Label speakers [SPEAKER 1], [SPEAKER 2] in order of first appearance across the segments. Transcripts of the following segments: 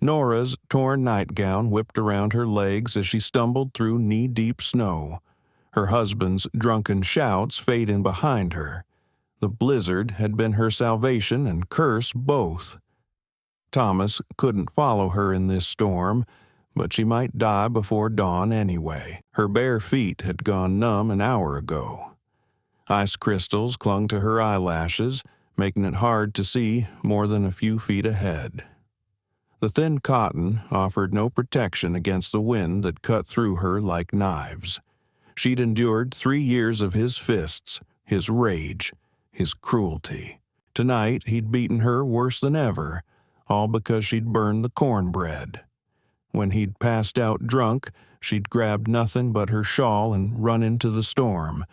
[SPEAKER 1] Nora's torn nightgown whipped around her legs as she stumbled through knee-deep snow, her husband's drunken shouts fading behind her. The blizzard had been her salvation and curse both. Thomas couldn't follow her in this storm, but she might die before dawn anyway. Her bare feet had gone numb an hour ago. Ice crystals clung to her eyelashes, making it hard to see more than a few feet ahead. The thin cotton offered no protection against the wind that cut through her like knives. She'd endured 3 years of his fists, his rage, his cruelty. Tonight he'd beaten her worse than ever, all because she'd burned the cornbread. When he'd passed out drunk, she'd grabbed nothing but her shawl and run into the storm.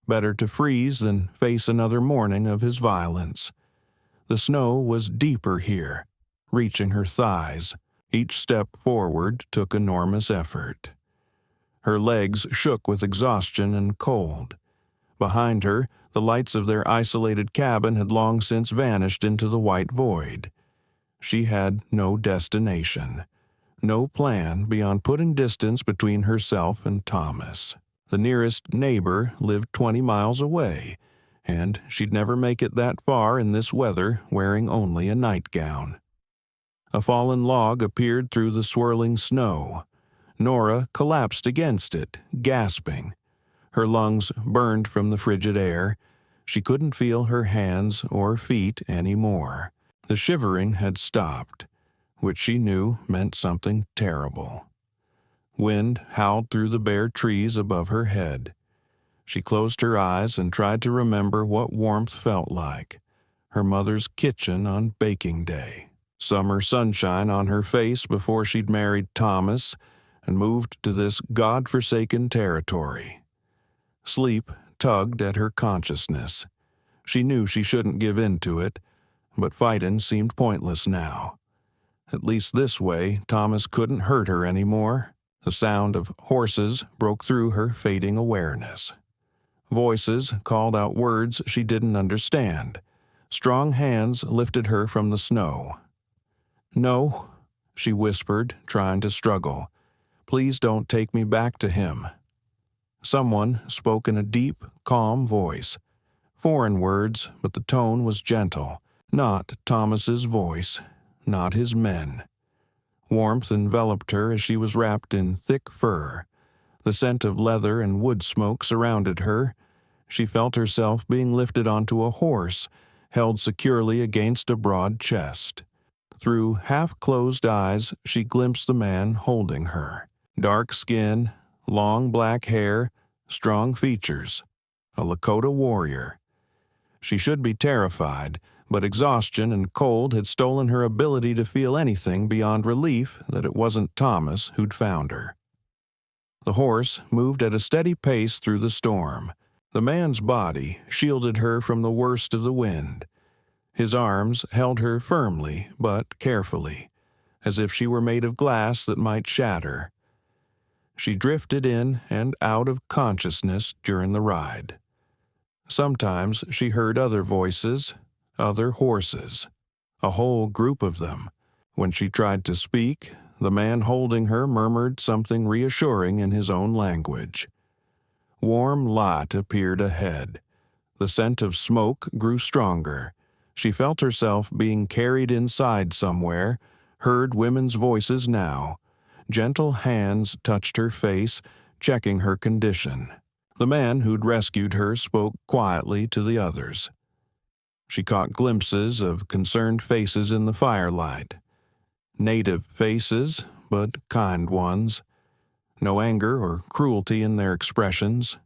[SPEAKER 1] Better to freeze than face another morning of his violence. The snow was deeper here, reaching her thighs. Each step forward took enormous effort. Her legs shook with exhaustion and cold. Behind her, the lights of their isolated cabin had long since vanished into the white void. She had no destination, no plan beyond putting distance between herself and Thomas. The nearest neighbor lived 20 miles away, and she'd never make it that far in this weather wearing only a nightgown. A fallen log appeared through the swirling snow. Nora collapsed against it, gasping. Her lungs burned from the frigid air. She couldn't feel her hands or feet anymore. The shivering had stopped, which she knew meant something terrible. Wind howled through the bare trees above her head. She closed her eyes and tried to remember what warmth felt like. Her mother's kitchen on baking day. Summer sunshine on her face before she'd married Thomas and moved to this God-forsaken territory. Sleep tugged at her consciousness. She knew she shouldn't give in to it, but fighting seemed pointless now. At least this way, Thomas couldn't hurt her anymore. The sound of horses broke through her fading awareness. Voices called out words she didn't understand. Strong hands lifted her from the snow. "No," she whispered, trying to struggle. "Please don't take me back to him." Someone spoke in a deep, calm voice. Foreign words, but the tone was gentle. Not Thomas's voice, not his men. Warmth enveloped her as she was wrapped in thick fur. The scent of leather and wood smoke surrounded her. She felt herself being lifted onto a horse, held securely against a broad chest. Through half-closed eyes, she glimpsed the man holding her. Dark skin, long black hair, strong features. A Lakota warrior. She should be terrified, but exhaustion and cold had stolen her ability to feel anything beyond relief that it wasn't Thomas who'd found her. The horse moved at a steady pace through the storm. The man's body shielded her from the worst of the wind. His arms held her firmly but carefully, as if she were made of glass that might shatter. She drifted in and out of consciousness during the ride. Sometimes she heard other voices, other horses, a whole group of them. When she tried to speak, the man holding her murmured something reassuring in his own language. Warm light appeared ahead. The scent of smoke grew stronger. She felt herself being carried inside somewhere, heard women's voices now. Gentle hands touched her face, checking her condition. The man who'd rescued her spoke quietly to the others. She caught glimpses of concerned faces in the firelight. Native faces, but kind ones. No anger or cruelty in their expressions.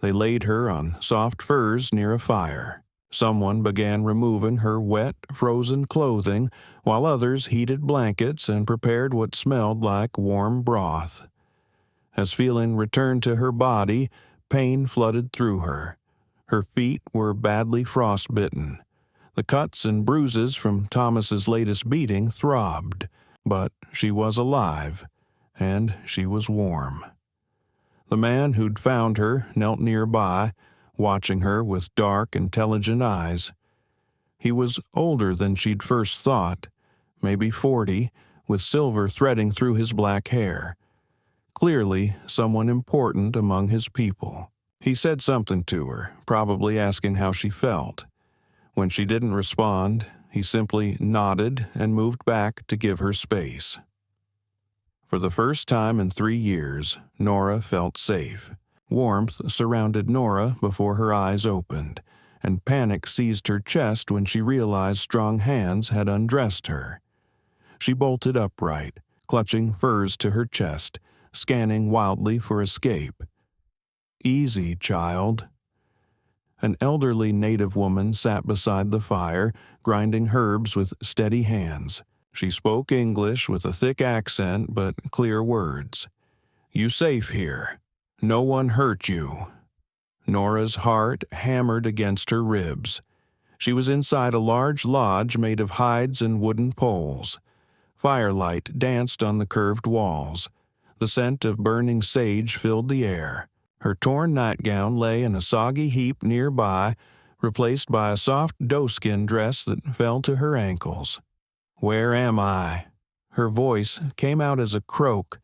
[SPEAKER 1] They laid her on soft furs near a fire. Someone began removing her wet, frozen clothing, while others heated blankets and prepared what smelled like warm broth. As feeling returned to her body, pain flooded through her. Her feet were badly frostbitten. The cuts and bruises from Thomas's latest beating throbbed, but she was alive, and she was warm. The man who'd found her knelt nearby, watching her with dark, intelligent eyes. He was older than she'd first thought, maybe 40, with silver threading through his black hair. Clearly, someone important among his people. He said something to her, probably asking how she felt. When she didn't respond, he simply nodded and moved back to give her space. For the first time in 3 years, Nora felt safe. Warmth surrounded Nora before her eyes opened, and panic seized her chest when she realized strong hands had undressed her. She bolted upright, clutching furs to her chest, scanning wildly for escape. "Easy, child." An elderly native woman sat beside the fire, grinding herbs with steady hands. She spoke English with a thick accent but clear words. "You safe here. No one hurt you." Nora's heart hammered against her ribs. She was inside a large lodge made of hides and wooden poles. Firelight danced on the curved walls. The scent of burning sage filled the air. Her torn nightgown lay in a soggy heap nearby, replaced by a soft doeskin dress that fell to her ankles. "Where am I?" Her voice came out as a croak.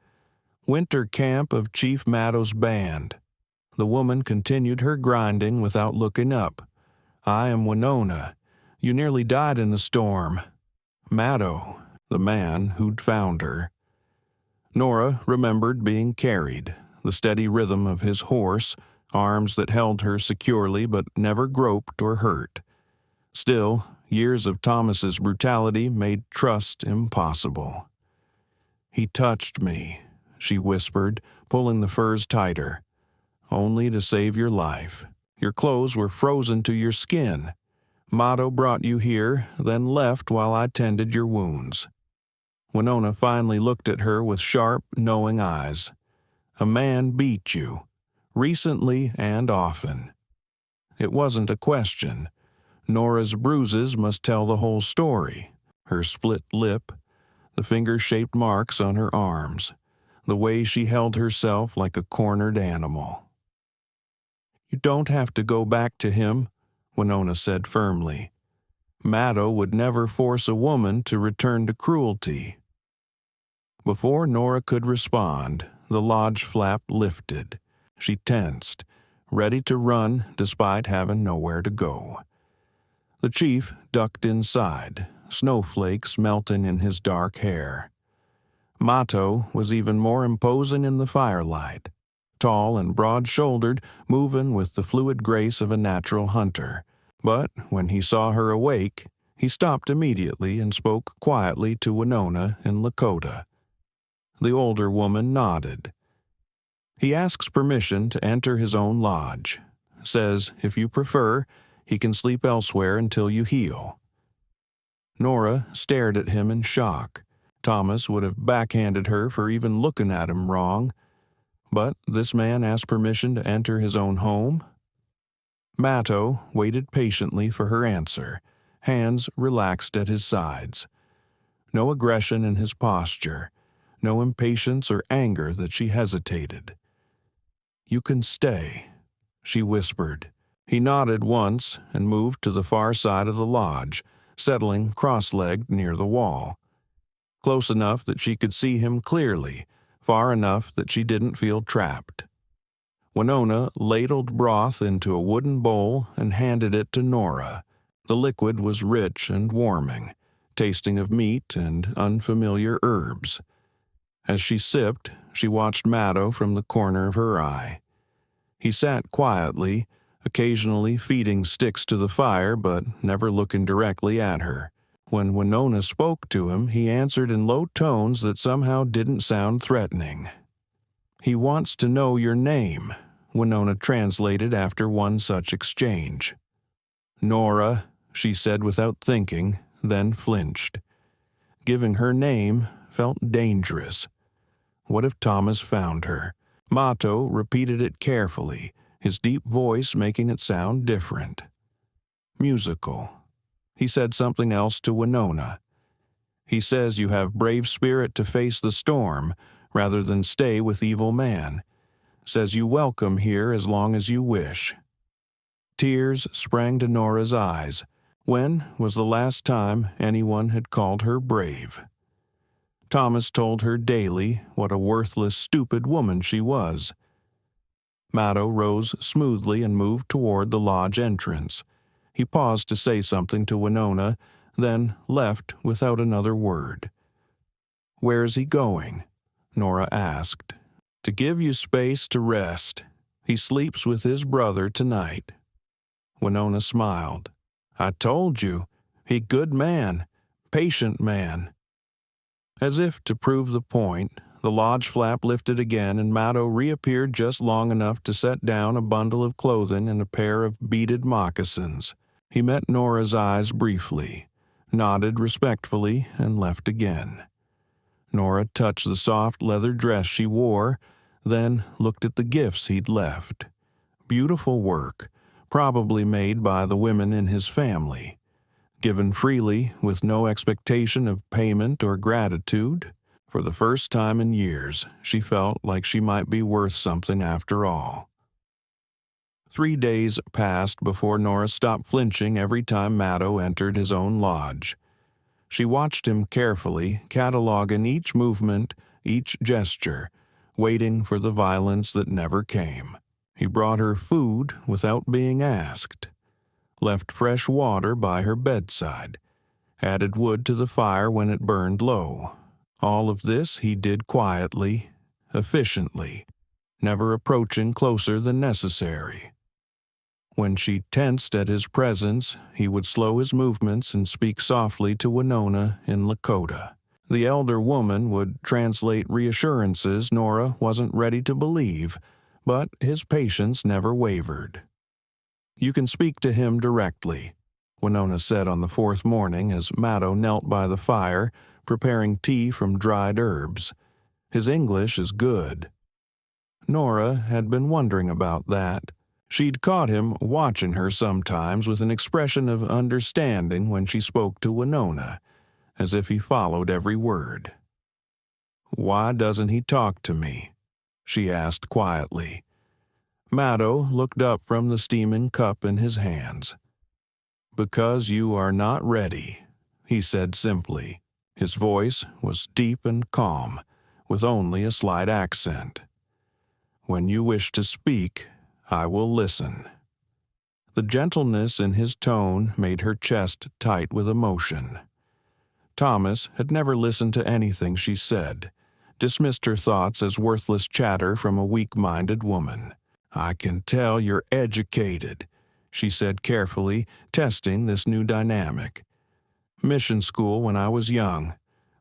[SPEAKER 1] "Winter camp of Chief Maddo's band." The woman continued her grinding without looking up. "I am Winona. You nearly died in the storm." Maddo, the man who'd found her. Nora remembered being carried, the steady rhythm of his horse, arms that held her securely but never groped or hurt. Still, years of Thomas's brutality made trust impossible. "He touched me," she whispered, pulling the furs tighter. "Only to save your life. Your clothes were frozen to your skin. Maddo brought you here, then left while I tended your wounds." Winona finally looked at her with sharp, knowing eyes. "A man beat you, recently and often." It wasn't a question. Nora's bruises must tell the whole story. Her split lip, the finger-shaped marks on her arms, the way she held herself like a cornered animal. "You don't have to go back to him," Winona said firmly. "Maddo would never force a woman to return to cruelty." Before Nora could respond, the lodge flap lifted. She tensed, ready to run despite having nowhere to go. The chief ducked inside, snowflakes melting in his dark hair. Matto was even more imposing in the firelight, tall and broad-shouldered, moving with the fluid grace of a natural hunter. But when he saw her awake, he stopped immediately and spoke quietly to Winona in Lakota. The older woman nodded. "He asks permission to enter his own lodge. Says, if you prefer, he can sleep elsewhere until you heal." Nora stared at him in shock. Thomas would have backhanded her for even looking at him wrong. But this man asked permission to enter his own home? Matto waited patiently for her answer, hands relaxed at his sides. No aggression in his posture, no impatience or anger that she hesitated. "You can stay," she whispered. He nodded once and moved to the far side of the lodge, settling cross-legged near the wall. Close enough that she could see him clearly, far enough that she didn't feel trapped. Winona ladled broth into a wooden bowl and handed it to Nora. The liquid was rich and warming, tasting of meat and unfamiliar herbs. As she sipped, she watched Maddo from the corner of her eye. He sat quietly, occasionally feeding sticks to the fire but never looking directly at her. When Winona spoke to him, he answered in low tones that somehow didn't sound threatening. "He wants to know your name," Winona translated after one such exchange. "Nora," she said without thinking, then flinched. Giving her name felt dangerous. What if Thomas found her? Matto repeated it carefully, his deep voice making it sound different. Musical. He said something else to Winona. "He says you have brave spirit to face the storm, rather than stay with evil man. Says you welcome here as long as you wish." Tears sprang to Nora's eyes. When was the last time anyone had called her brave? Thomas told her daily what a worthless, stupid woman she was. Maddow rose smoothly and moved toward the lodge entrance. He paused to say something to Winona, then left without another word. "Where's he going?" Nora asked. "To give you space to rest. He sleeps with his brother tonight." Winona smiled. "I told you. He good man. Patient man." As if to prove the point, the lodge flap lifted again and Maddow reappeared just long enough to set down a bundle of clothing and a pair of beaded moccasins. He met Nora's eyes briefly, nodded respectfully, and left again. Nora touched the soft leather dress she wore, then looked at the gifts he'd left. Beautiful work, probably made by the women in his family. Given freely, with no expectation of payment or gratitude, for the first time in years, she felt like she might be worth something after all. 3 days passed before Nora stopped flinching every time Maddow entered his own lodge. She watched him carefully, cataloging each movement, each gesture, waiting for the violence that never came. He brought her food without being asked, left fresh water by her bedside, added wood to the fire when it burned low. All of this he did quietly, efficiently, never approaching closer than necessary. When she tensed at his presence, he would slow his movements and speak softly to Winona in Lakota. The elder woman would translate reassurances Nora wasn't ready to believe, but his patience never wavered. "You can speak to him directly," Winona said on the 4th morning as Maddow knelt by the fire, preparing tea from dried herbs. "His English is good." Nora had been wondering about that. She'd caught him watching her sometimes with an expression of understanding when she spoke to Winona, as if he followed every word. "Why doesn't he talk to me?" she asked quietly. Maddow looked up from the steaming cup in his hands. "Because you are not ready," he said simply. His voice was deep and calm, with only a slight accent. "When you wish to speak, I will listen." The gentleness in his tone made her chest tight with emotion. Thomas had never listened to anything she said, dismissed her thoughts as worthless chatter from a weak-minded woman. "I can tell you're educated," she said carefully, testing this new dynamic. "Mission school when I was young.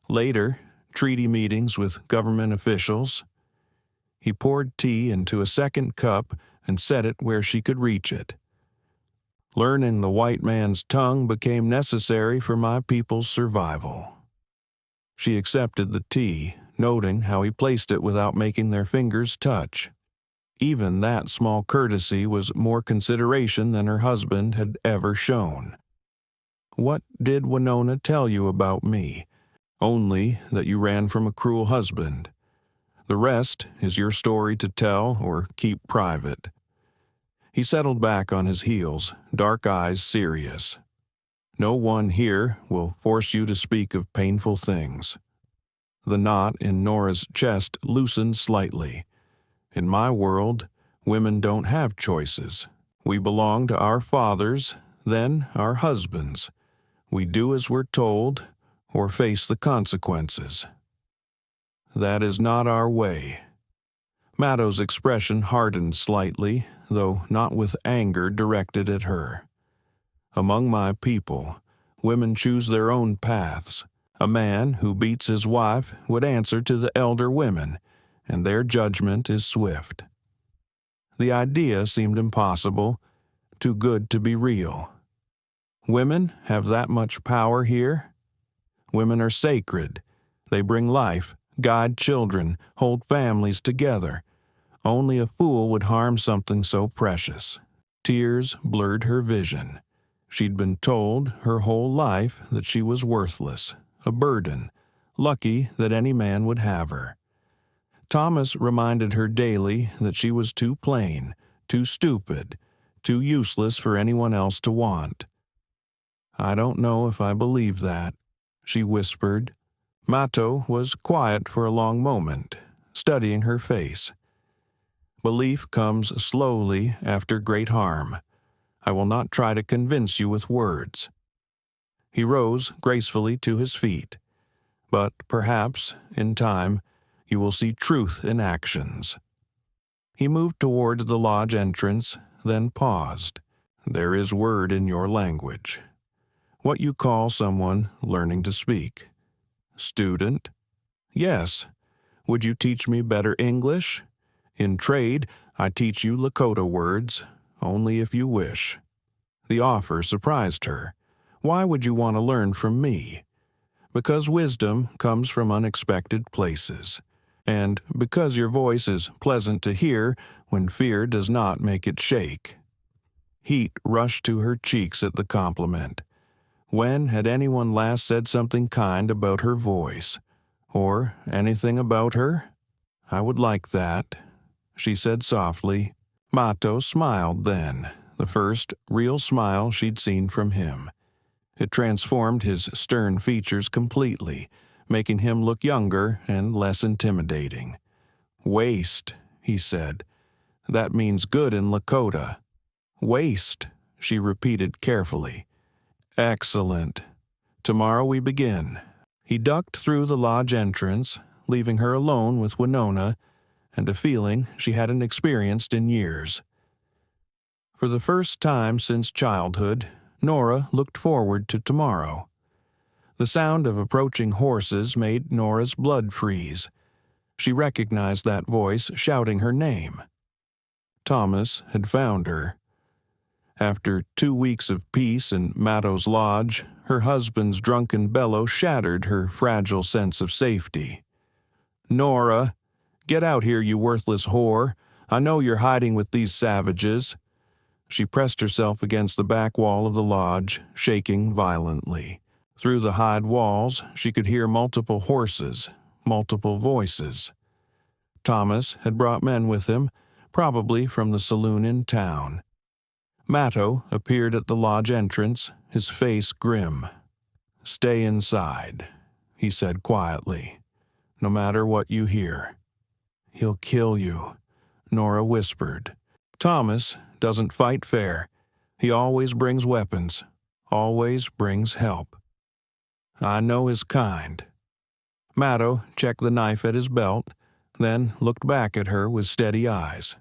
[SPEAKER 1] Later, treaty meetings with government officials." He poured tea into a second cup and set it where she could reach it. "Learning the white man's tongue became necessary for my people's survival." She accepted the tea, noting how he placed it without making their fingers touch. Even that small courtesy was more consideration than her husband had ever shown. "What did Winona tell you about me?" "Only that you ran from a cruel husband. The rest is your story to tell or keep private." He settled back on his heels, dark eyes serious. "No one here will force you to speak of painful things." The knot in Nora's chest loosened slightly. "In my world, women don't have choices. We belong to our fathers, then our husbands. We do as we're told, or face the consequences." "That is not our way." Maddow's expression hardened slightly, though not with anger directed at her. "Among my people, women choose their own paths. A man who beats his wife would answer to the elder women, and their judgment is swift." The idea seemed impossible, too good to be real. Women have that much power here? Women are sacred. They bring life, guide children, hold families together. Only a fool would harm something so precious. Tears blurred her vision. She'd been told her whole life that she was worthless, a burden, lucky that any man would have her. Thomas reminded her daily that she was too plain, too stupid, too useless for anyone else to want. I don't know if I believe that, she whispered. Mato was quiet for a long moment, studying her face. Belief comes slowly after great harm. I will not try to convince you with words. He rose gracefully to his feet. But perhaps, in time, you will see truth in actions. He moved toward the lodge entrance, then paused. There is word in your language. What you call someone learning to speak. Student? Yes. Would you teach me better English? In trade, I teach you Lakota words, only if you wish. The offer surprised her. Why would you want to learn from me? Because wisdom comes from unexpected places, and because your voice is pleasant to hear when fear does not make it shake. Heat rushed to her cheeks at the compliment. When had anyone last said something kind about her voice? Or anything about her? I would like that, she said softly. Mato smiled then, the first real smile she'd seen from him. It transformed his stern features completely, making him look younger and less intimidating. Waste, he said. That means good in Lakota. Waste, she repeated carefully. Excellent. Tomorrow we begin. He ducked through the lodge entrance, leaving her alone with Winona and a feeling she hadn't experienced in years. For the first time since childhood, Nora looked forward to tomorrow. The sound of approaching horses made Nora's blood freeze. She recognized that voice shouting her name. Thomas had found her. After 2 weeks of peace in Mato's lodge, her husband's drunken bellow shattered her fragile sense of safety. Nora, get out here, you worthless whore. I know you're hiding with these savages. She pressed herself against the back wall of the lodge, shaking violently. Through the hide walls, she could hear multiple horses, multiple voices. Thomas had brought men with him, probably from the saloon in town. Mato appeared at the lodge entrance, his face grim. Stay inside, he said quietly, no matter what you hear. He'll kill you, Nora whispered. Thomas doesn't fight fair. He always brings weapons, always brings help. I know his kind. Mato checked the knife at his belt, then looked back at her with steady eyes.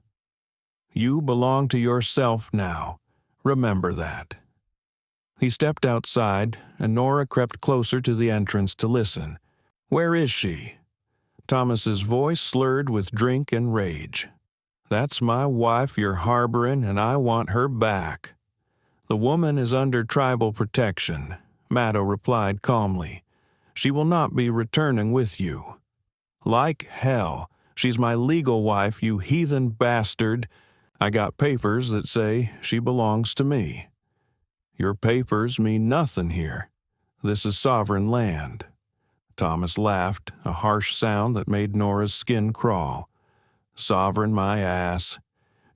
[SPEAKER 1] You belong to yourself now. Remember that. He stepped outside, and Nora crept closer to the entrance to listen. Where is she? Thomas's voice slurred with drink and rage. That's my wife you're harboring, and I want her back. The woman is under tribal protection, Mato replied calmly. She will not be returning with you. Like hell, she's my legal wife, you heathen bastard. I got papers that say she belongs to me. Your papers mean nothing here. This is sovereign land. Thomas laughed, a harsh sound that made Nora's skin crawl. Sovereign my ass.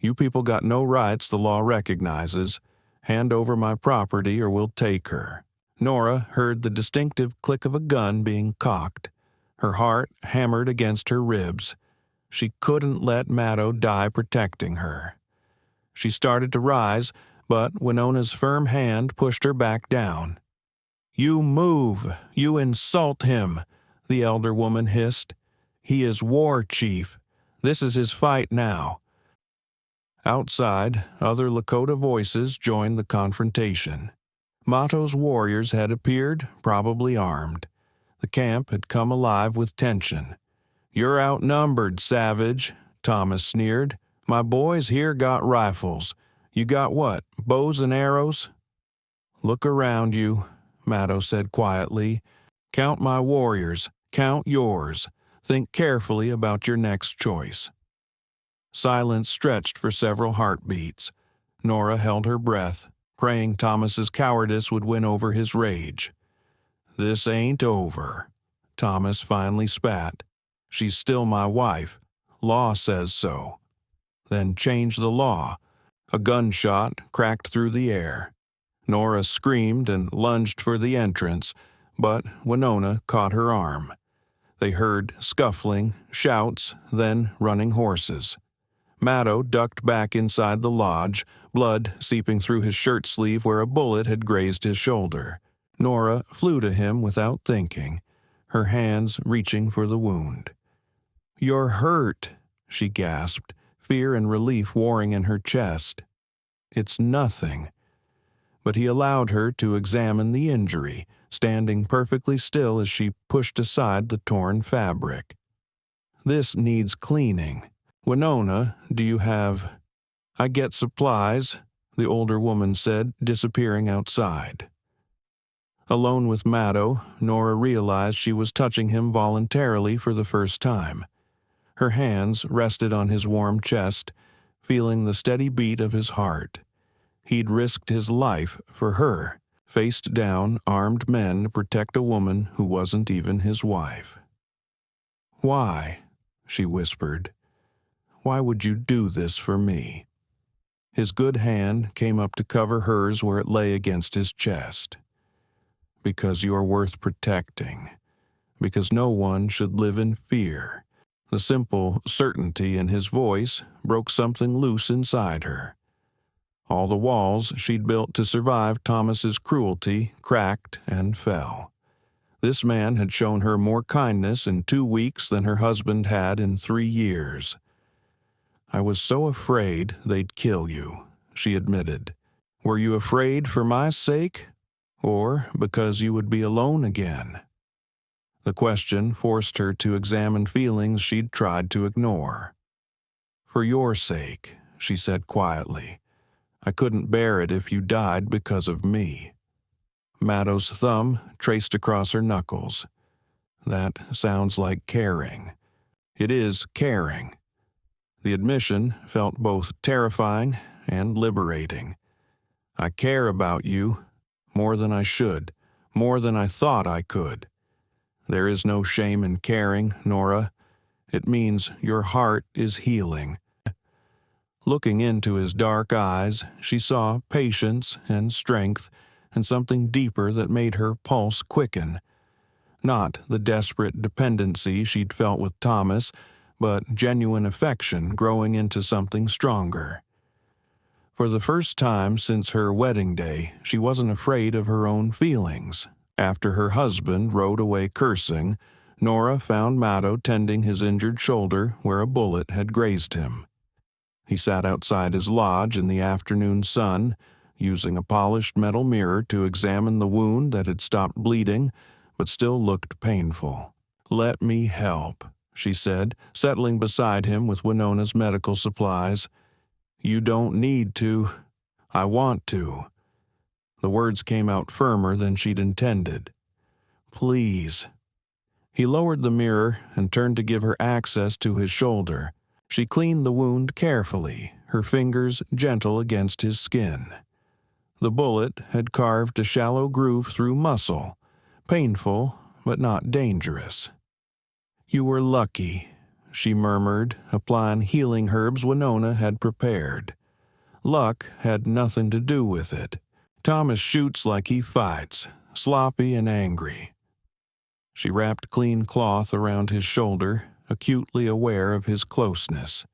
[SPEAKER 1] You people got no rights the law recognizes. Hand over my property or we'll take her. Nora heard the distinctive click of a gun being cocked. Her heart hammered against her ribs. She couldn't let Mato die protecting her. She started to rise, but Winona's firm hand pushed her back down. You move! You insult him! The elder woman hissed. He is war chief. This is his fight now. Outside, other Lakota voices joined the confrontation. Mato's warriors had appeared, probably armed. The camp had come alive with tension. You're outnumbered, savage, Thomas sneered. My boys here got rifles. You got what, bows and arrows? Look around you, Mato said quietly. Count my warriors, count yours. Think carefully about your next choice. Silence stretched for several heartbeats. Nora held her breath, praying Thomas's cowardice would win over his rage. This ain't over, Thomas finally spat. She's still my wife. Law says so. Then change the law. A gunshot cracked through the air. Nora screamed and lunged for the entrance, but Winona caught her arm. They heard scuffling, shouts, then running horses. Maddo ducked back inside the lodge, blood seeping through his shirt sleeve where a bullet had grazed his shoulder. Nora flew to him without thinking, her hands reaching for the wound. "You're hurt," she gasped, fear and relief warring in her chest. "It's nothing." But he allowed her to examine the injury, standing perfectly still as she pushed aside the torn fabric. "This needs cleaning. Winona, do you have—" "I get supplies," the older woman said, disappearing outside. Alone with Maddo, Nora realized she was touching him voluntarily for the first time. Her hands rested on his warm chest, feeling the steady beat of his heart. He'd risked his life for her, faced down armed men to protect a woman who wasn't even his wife. "Why?" she whispered. "Why would you do this for me?" His good hand came up to cover hers where it lay against his chest. "Because you're worth protecting. Because no one should live in fear." The simple certainty in his voice broke something loose inside her. All the walls she'd built to survive Thomas's cruelty cracked and fell. This man had shown her more kindness in 2 weeks than her husband had in 3 years. "I was so afraid they'd kill you," she admitted. "Were you afraid for my sake, or because you would be alone again?" The question forced her to examine feelings she'd tried to ignore. "For your sake," she said quietly. "I couldn't bear it if you died because of me." Maddo's thumb traced across her knuckles. "That sounds like caring." "It is caring." The admission felt both terrifying and liberating. "I care about you, more than I should, more than I thought I could. There is no shame in caring, Nora. It means your heart is healing." Looking into his dark eyes, she saw patience and strength and something deeper that made her pulse quicken. Not the desperate dependency she'd felt with Thomas, but genuine affection growing into something stronger. For the first time since her wedding day, she wasn't afraid of her own feelings. After her husband rode away cursing, Nora found Maddo tending his injured shoulder where a bullet had grazed him. He sat outside his lodge in the afternoon sun, using a polished metal mirror to examine the wound that had stopped bleeding but still looked painful. "Let me help," she said, settling beside him with Winona's medical supplies. "You don't need to. I want to." The words came out firmer than she'd intended. "Please." He lowered the mirror and turned to give her access to his shoulder. She cleaned the wound carefully, her fingers gentle against his skin. The bullet had carved a shallow groove through muscle, painful but not dangerous. "You were lucky," she murmured, applying healing herbs Winona had prepared. "Luck had nothing to do with it. Thomas shoots like he fights, sloppy and angry." She wrapped clean cloth around his shoulder, acutely aware of his closeness.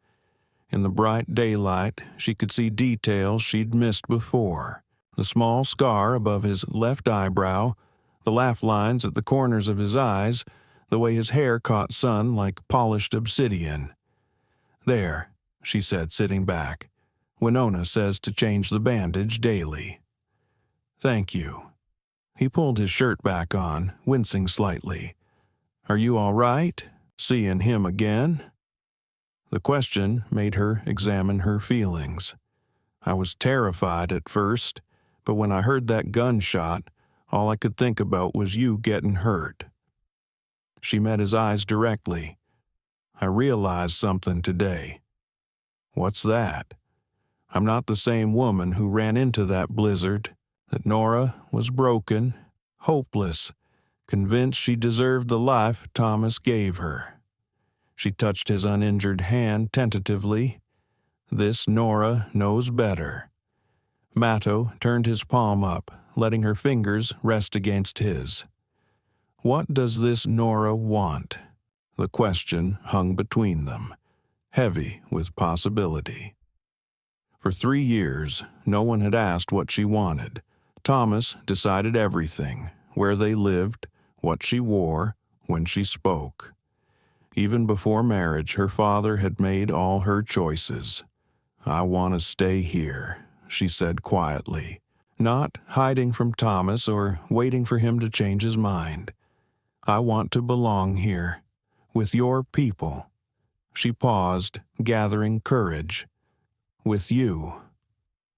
[SPEAKER 1] In the bright daylight, she could see details she'd missed before. The small scar above his left eyebrow, the laugh lines at the corners of his eyes, the way his hair caught sun like polished obsidian. "There," she said, sitting back. "Winona says to change the bandage daily." "Thank you." He pulled his shirt back on, wincing slightly. "Are you all right? Seeing him again?" The question made her examine her feelings. "I was terrified at first, but when I heard that gunshot, all I could think about was you getting hurt." She met his eyes directly. "I realized something today." "What's that?" "I'm not the same woman who ran into that blizzard. That Nora was broken, hopeless, convinced she deserved the life Thomas gave her." She touched his uninjured hand tentatively. "This Nora knows better." Matto turned his palm up, letting her fingers rest against his. What does this Nora want? The question hung between them, heavy with possibility. For 3 years, no one had asked what she wanted. Thomas decided everything, where they lived, what she wore, when she spoke. Even before marriage, her father had made all her choices. "I want to stay here," she said quietly, not hiding from Thomas or waiting for him to change his mind. "I want to belong here, with your people." She paused, gathering courage. "With you."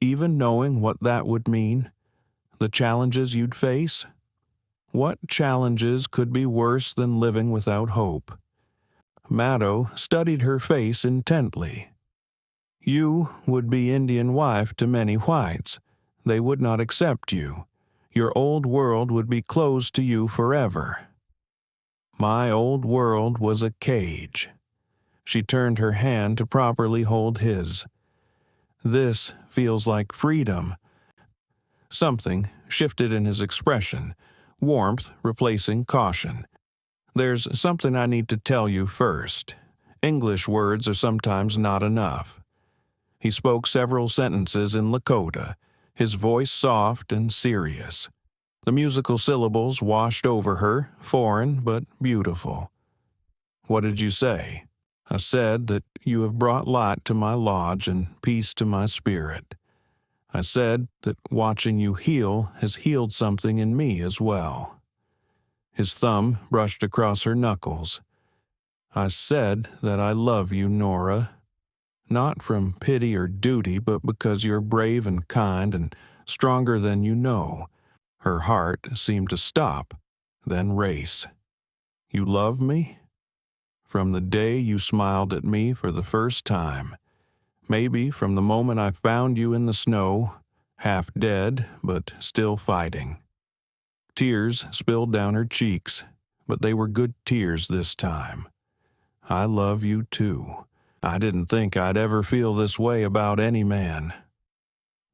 [SPEAKER 1] Even knowing what that would mean, the challenges you'd face? What challenges could be worse than living without hope? Matto studied her face intently. "You would be Indian wife to many whites. They would not accept you. Your old world would be closed to you forever." My old world was a cage. She turned her hand to properly hold his. "This feels like freedom." Something shifted in his expression, warmth replacing caution. "There's something I need to tell you first. English words are sometimes not enough." He spoke several sentences in Lakota, his voice soft and serious. The musical syllables washed over her, foreign but beautiful. "What did you say?" "I said that you have brought light to my lodge and peace to my spirit. I said that watching you heal has healed something in me as well." His thumb brushed across her knuckles. "I said that I love you, Nora. Not from pity or duty, but because you're brave and kind and stronger than you know." Her heart seemed to stop, then race. "You love me? From the day you smiled at me for the first time. Maybe from the moment I found you in the snow, half dead, but still fighting." Tears spilled down her cheeks, but they were good tears this time. "I love you too. I didn't think I'd ever feel this way about any man.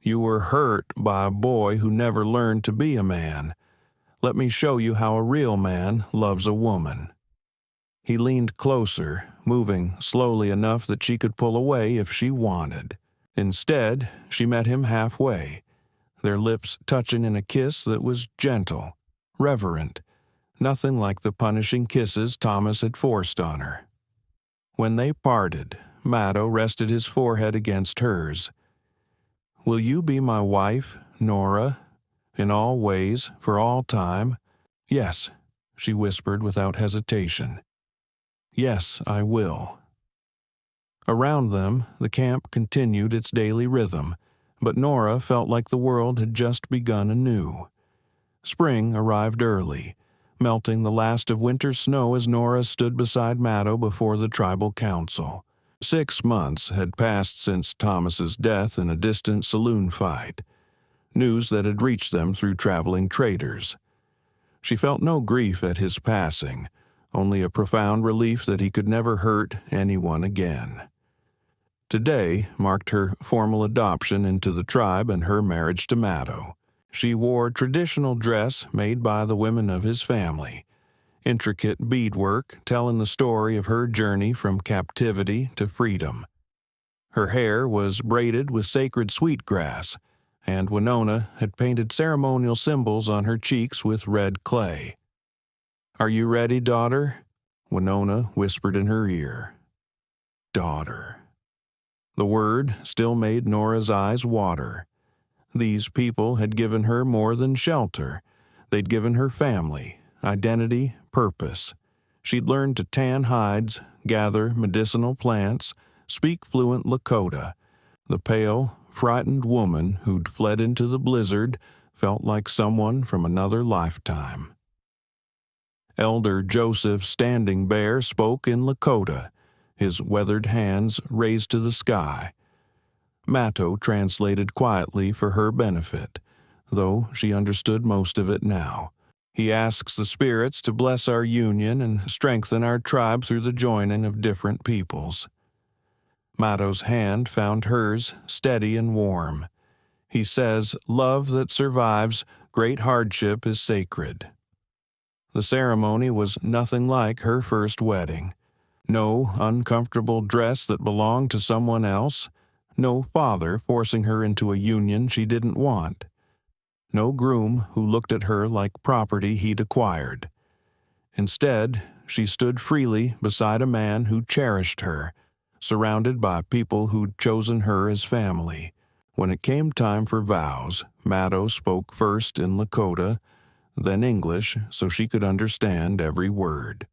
[SPEAKER 1] You were hurt by a boy who never learned to be a man. Let me show you how a real man loves a woman." He leaned closer, moving slowly enough that she could pull away if she wanted. Instead, she met him halfway, their lips touching in a kiss that was gentle, reverent, nothing like the punishing kisses Thomas had forced on her. When they parted, Matto rested his forehead against hers. "Will you be my wife, Nora? In all ways, for all time?" "Yes," she whispered without hesitation. "Yes, I will." Around them, the camp continued its daily rhythm, but Nora felt like the world had just begun anew. Spring arrived early, melting the last of winter's snow as Nora stood beside Matto before the tribal council. 6 months had passed since Thomas's death in a distant saloon fight, news that had reached them through traveling traders. She felt no grief at his passing, only a profound relief that he could never hurt anyone again. Today marked her formal adoption into the tribe and her marriage to Matto. She wore traditional dress made by the women of his family, intricate beadwork telling the story of her journey from captivity to freedom. Her hair was braided with sacred sweetgrass, and Winona had painted ceremonial symbols on her cheeks with red clay. "Are you ready, daughter?" Winona whispered in her ear. Daughter. The word still made Nora's eyes water. These people had given her more than shelter. They'd given her family, identity, purpose. She'd learned to tan hides, gather medicinal plants, speak fluent Lakota. The pale, frightened woman who'd fled into the blizzard felt like someone from another lifetime. Elder Joseph Standing Bear spoke in Lakota, his weathered hands raised to the sky. Matto translated quietly for her benefit, though she understood most of it now. He asks the spirits to bless our union and strengthen our tribe through the joining of different peoples. Matto's hand found hers steady and warm. He says, "Love that survives great hardship is sacred." The ceremony was nothing like her first wedding. No uncomfortable dress that belonged to someone else. No father forcing her into a union she didn't want. No groom who looked at her like property he'd acquired. Instead, she stood freely beside a man who cherished her, surrounded by people who'd chosen her as family. When it came time for vows, Maddo spoke first in Lakota, then English so she could understand every word.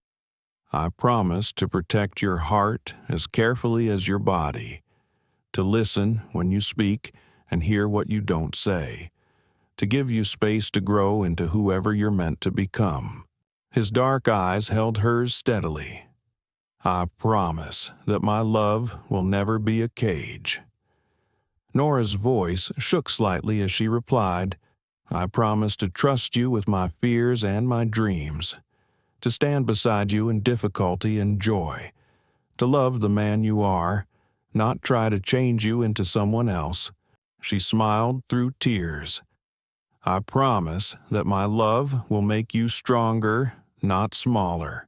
[SPEAKER 1] "I promise to protect your heart as carefully as your body, to listen when you speak and hear what you don't say, to give you space to grow into whoever you're meant to become." His dark eyes held hers steadily. "I promise that my love will never be a cage." Nora's voice shook slightly as she replied, "I promise to trust you with my fears and my dreams, to stand beside you in difficulty and joy, to love the man you are, not try to change you into someone else." She smiled through tears. "I promise that my love will make you stronger, not smaller."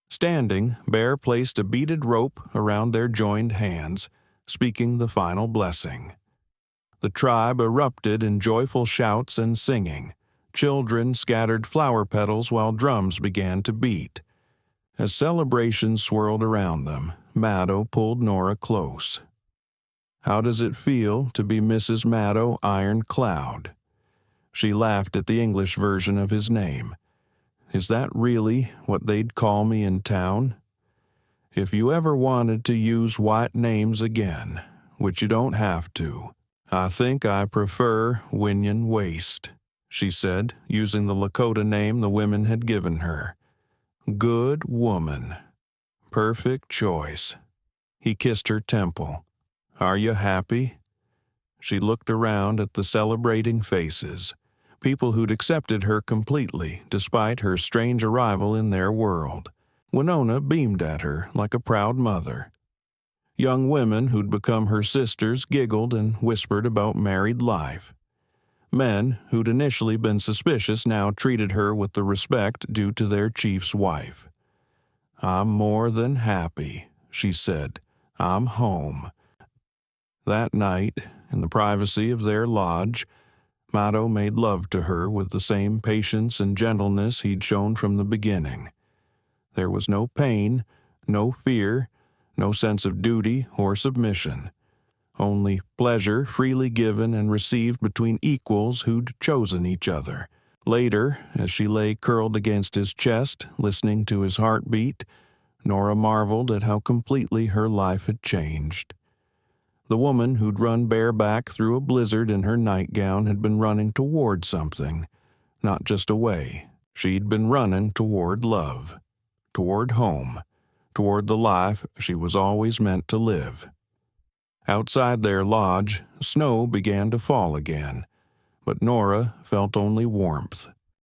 [SPEAKER 1] Standing, Bear placed a beaded rope around their joined hands, speaking the final blessing. The tribe erupted in joyful shouts and singing. Children scattered flower petals while drums began to beat. As celebration swirled around them, Maddo pulled Nora close. "How does it feel to be Mrs. Maddo Ironcloud?" She laughed at the English version of his name. "Is that really what they'd call me in town? If you ever wanted to use white names again, which you don't have to, I think I prefer Winyan Waste," she said, using the Lakota name the women had given her. "Good woman. Perfect choice." He kissed her temple. "Are you happy?" She looked around at the celebrating faces, people who'd accepted her completely despite her strange arrival in their world. Winona beamed at her like a proud mother. Young women who'd become her sisters giggled and whispered about married life. Men who'd initially been suspicious now treated her with the respect due to their chief's wife. "I'm more than happy," she said. "I'm home." That night, in the privacy of their lodge, Maddo made love to her with the same patience and gentleness he'd shown from the beginning. There was no pain, no fear, no sense of duty or submission. Only pleasure freely given and received between equals who'd chosen each other. Later, as she lay curled against his chest, listening to his heartbeat, Nora marveled at how completely her life had changed. The woman who'd run bareback through a blizzard in her nightgown had been running toward something, not just away. She'd been running toward love, toward home, toward the life she was always meant to live. Outside their lodge, snow began to fall again, but Nora felt only warmth.